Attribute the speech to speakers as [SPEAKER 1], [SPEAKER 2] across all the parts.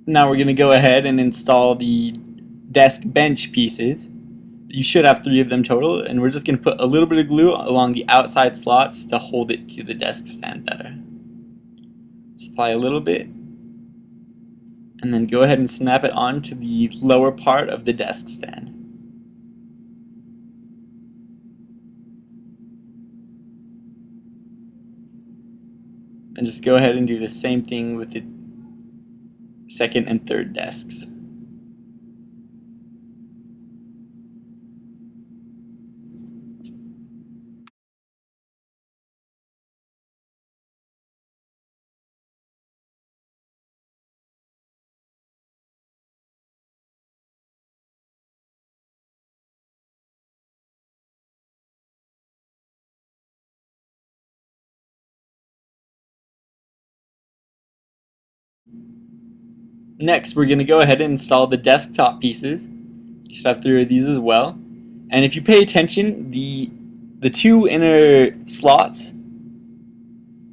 [SPEAKER 1] Now we're going to go ahead and install the desk bench pieces. You should have 3 of them total, and we're just going to put a little bit of glue along the outside slots to hold it to the desk stand better. Apply a little bit, and then go ahead and snap it onto the lower part of the desk stand. And just go ahead and do the same thing with the second and third desks. Next, we're going to go ahead and install the desktop pieces. You should have 3 of these as well. And if you pay attention, the 2 inner slots,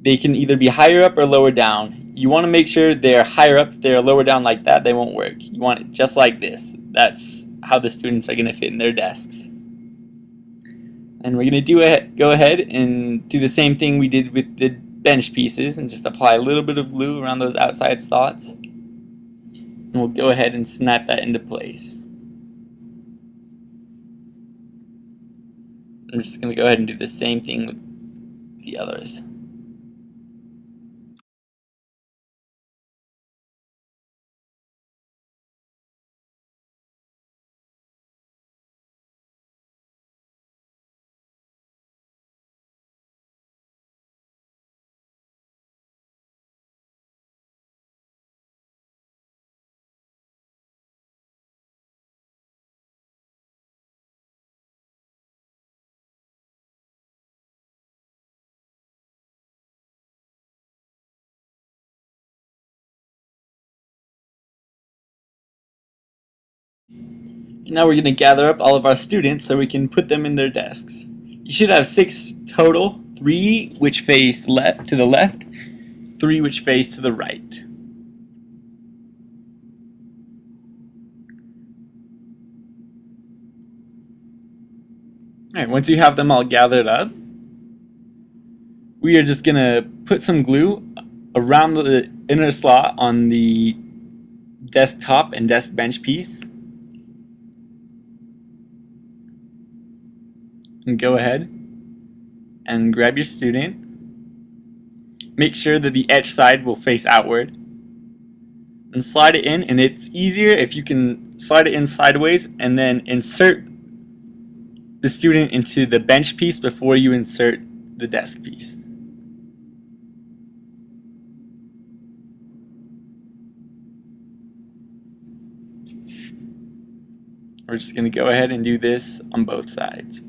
[SPEAKER 1] they can either be higher up or lower down. You want to make sure they're higher up. If they're lower down like that, they won't work. You want it just like this. That's how the students are going to fit in their desks. And we're going to go ahead and do the same thing we did with the bench pieces and just apply a little bit of glue around those outside slots. And we'll go ahead and snap that into place. I'm just going to go ahead and do the same thing with the others. Now we're going to gather up all of our students so we can put them in their desks. You should have 6 total, 3 which face to the left, 3 which face to the right. Alright, once you have them all gathered up, we are just going to put some glue around the inner slot on the desktop and desk bench piece. And go ahead and grab your student. Make sure that the etch side will face outward. And slide it in, and it's easier if you can slide it in sideways and then insert the student into the bench piece before you insert the desk piece. We're just going to go ahead and do this on both sides.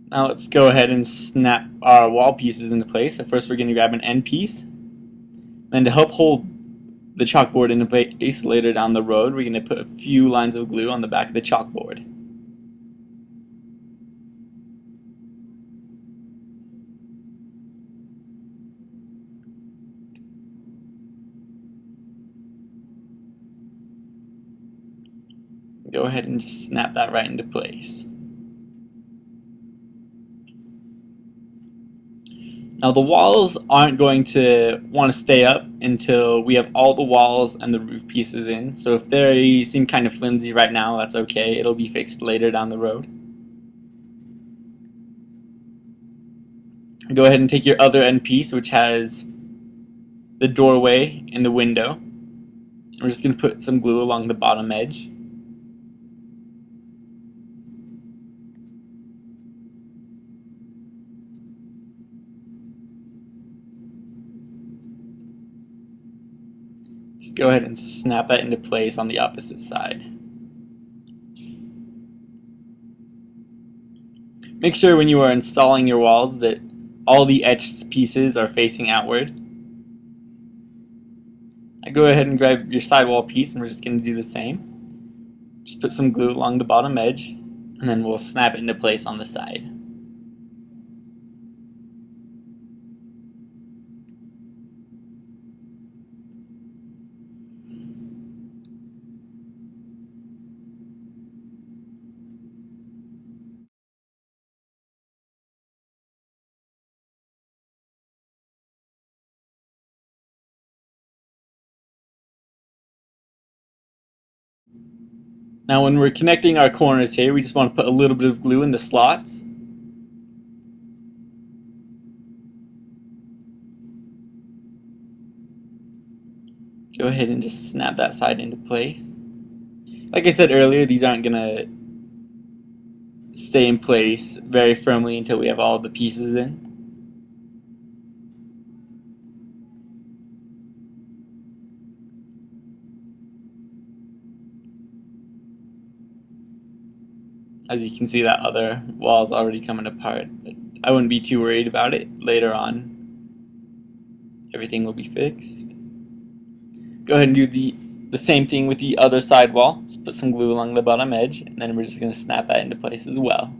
[SPEAKER 1] Now let's go ahead and snap our wall pieces into place. So first we're going to grab an end piece. And to help hold the chalkboard into place later down the road, we're going to put a few lines of glue on the back of the chalkboard. Go ahead and just snap that right into place. Now the walls aren't going to want to stay up until we have all the walls and the roof pieces in. So if they seem kind of flimsy right now, that's okay. It'll be fixed later down the road. Go ahead and take your other end piece, which has the doorway and the window. We're just going to put some glue along the bottom edge. Just go ahead and snap that into place on the opposite side. Make sure when you are installing your walls that all the etched pieces are facing outward. I go ahead and grab your sidewall piece and we're just going to do the same. Just put some glue along the bottom edge and then we'll snap it into place on the side. Now when we're connecting our corners here, we just want to put a little bit of glue in the slots. Go ahead and just snap that side into place. Like I said earlier, these aren't going to stay in place very firmly until we have all the pieces in. As you can see, that other wall is already coming apart, but I wouldn't be too worried about it. Later on, everything will be fixed. Go ahead and do the same thing with the other side wall. Just put some glue along the bottom edge, and then we're just going to snap that into place as well.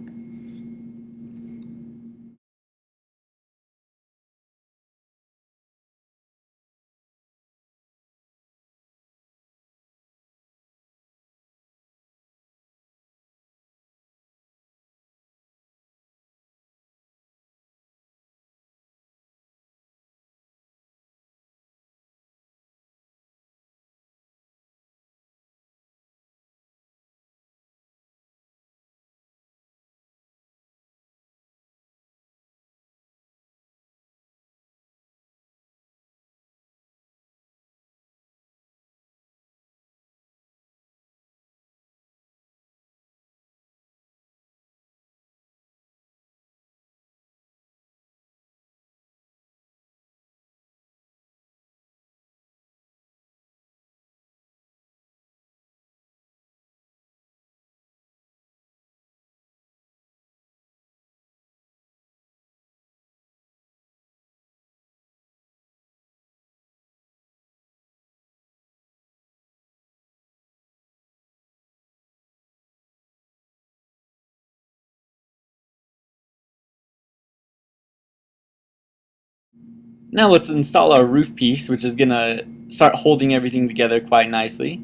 [SPEAKER 1] Now let's install our roof piece, which is going to start holding everything together quite nicely.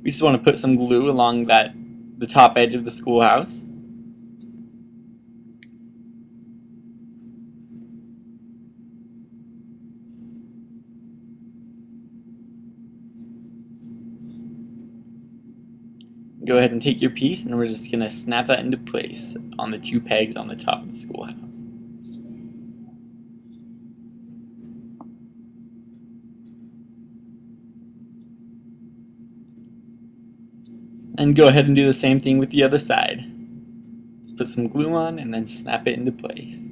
[SPEAKER 1] We just want to put some glue along the top edge of the schoolhouse. Go ahead and take your piece and we're just going to snap that into place on the two pegs on the top of the schoolhouse. And go ahead and do the same thing with the other side. Let's put some glue on and then snap it into place.